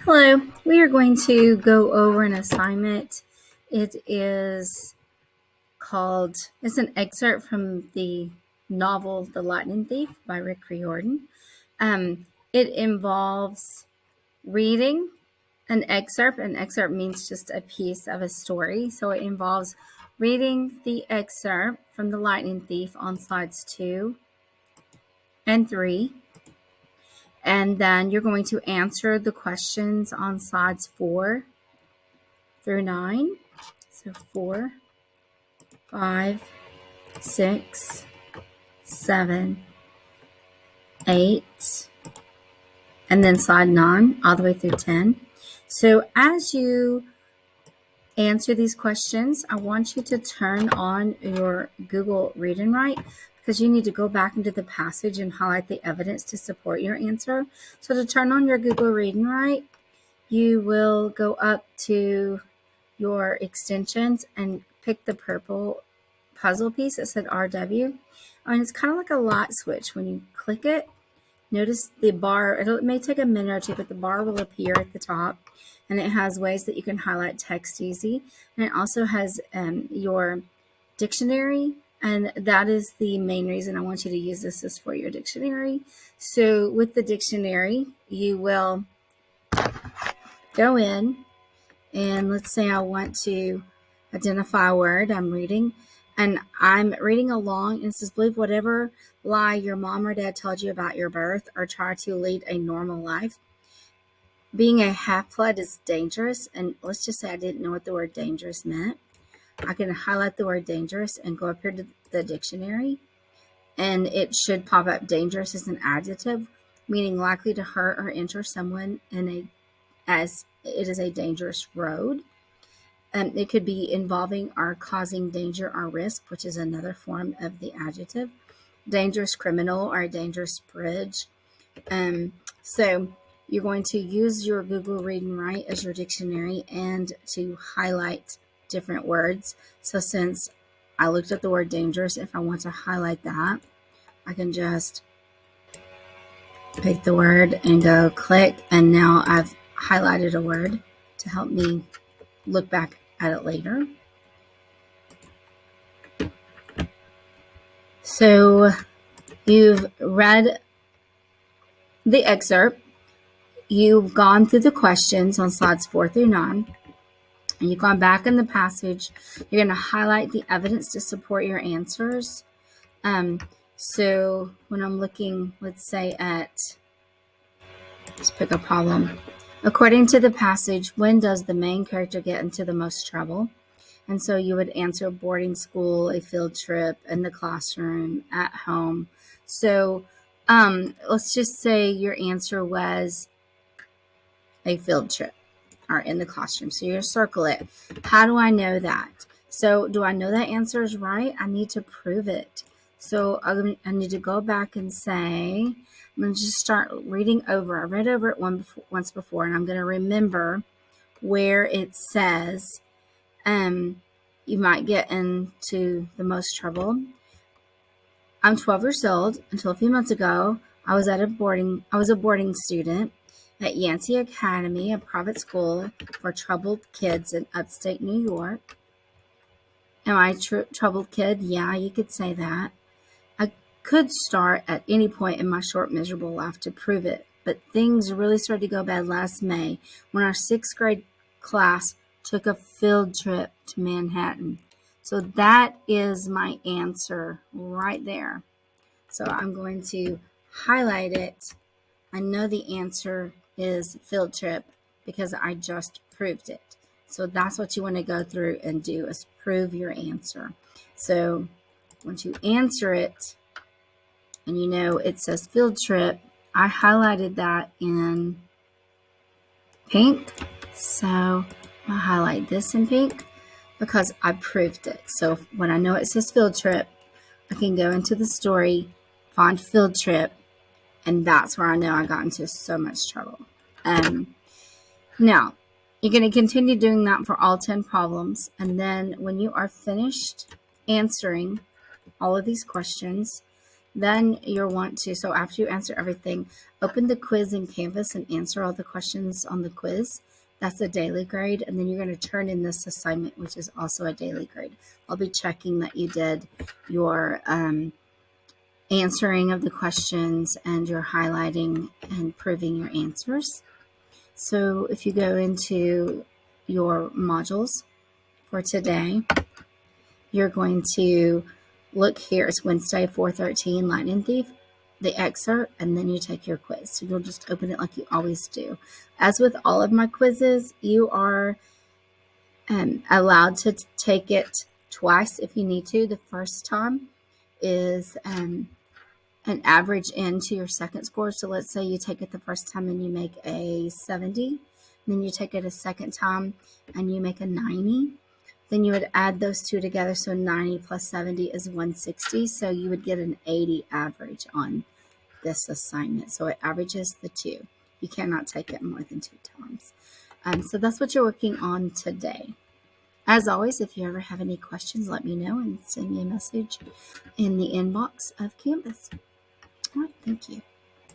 Hello, we are going to go over an assignment. It is it's an excerpt from the novel The Lightning Thief by Rick Riordan. It involves reading an excerpt. An excerpt means just a piece of a story. So it involves reading the excerpt from The Lightning Thief on slides 2 and 3. And then you're going to answer the questions on slides 4 through 9. So 4, 5, 6, 7, 8, and then slide 9 all the way through 10. So as you answer these questions, I want you to turn on your Google Read and Write because you need to go back into the passage and highlight the evidence to support your answer. So to turn on your Google Read and Write, you will go up to your extensions and pick the purple puzzle piece that said RW. And it's kind of like a light switch. When you click it, notice the bar, it may take a minute or two, but the bar will appear at the top. And it has ways that you can highlight text easy. And it also has your dictionary. And that is the main reason I want you to use this is for your dictionary. So with the dictionary, you will go in and let's say I want to identify a word I'm reading, and I'm reading along, and it says, believe whatever lie your mom or dad told you about your birth, or try to lead a normal life. Being a half-blood is dangerous, and let's just say I didn't know what the word dangerous meant. I can highlight the word dangerous and go up here to the dictionary, and it should pop up dangerous as an adjective, meaning likely to hurt or injure someone as it is a dangerous road. It could be involving or causing danger or risk, which is another form of the adjective. Dangerous criminal or a dangerous bridge. So you're going to use your Google Read and Write as your dictionary and to highlight different words. So since I looked at the word dangerous, if I want to highlight that, I can just pick the word and go click, and now I've highlighted a word to help me look back at it later. So you've read the excerpt, you've gone through the questions on slides 4 through 9, and you've gone back in the passage. You're going to highlight the evidence to support your answers. So when I'm looking, let's say let's pick a problem. According to the passage, when does the main character get into the most trouble? And so you would answer boarding school, a field trip, in the classroom, at home. So let's just say your answer was a field trip or in the classroom. So you're circle it. How do I know that? So do I know that answer is right? I need to prove it. So I need to go back and say, I'm going to just start reading over. I read over it once before, and I'm going to remember where it says you might get into the most trouble. I'm 12 years old. Until a few months ago, I was a boarding student at Yancey Academy, a private school for troubled kids in upstate New York. Am I a troubled kid? Yeah, you could say that. I could start at any point in my short, miserable life to prove it, but things really started to go bad last May when our 6th grade class took a field trip to Manhattan. So that is my answer right there. So I'm going to highlight it. I know the answer is field trip because I just proved it. So that's what you want to go through and do is prove your answer. So once you answer it and you know it says field trip, I highlighted that in pink. So I'll highlight this in pink because I proved it. So when I know it says field trip, I can go into the story, find field trip, and that's where I know I got into so much trouble. Now, you're going to continue doing that for all 10 problems. And then when you are finished answering all of these questions, Then you'll want to, so after you answer everything, open the quiz in Canvas and answer all the questions on the quiz. That's a daily grade. And then you're going to turn in this assignment, which is also a daily grade. I'll be checking that you did your answering of the questions and your highlighting and proving your answers. So if you go into your modules for today, you're going to look here. It's Wednesday, 413, Lightning Thief, the excerpt, and then you take your quiz. So you'll just open it like you always do. As with all of my quizzes, you are allowed to take it twice if you need to. The first time is an average into your second score. So let's say you take it the first time and you make a 70. Then you take it a second time and you make a 90. Then you would add those two together. So 90 plus 70 is 160. So you would get an 80 average on this assignment. So it averages the two. You cannot take it more than 2 times. So that's what you're working on today. As always, if you ever have any questions, let me know and send me a message in the inbox of Canvas. All right, thank you.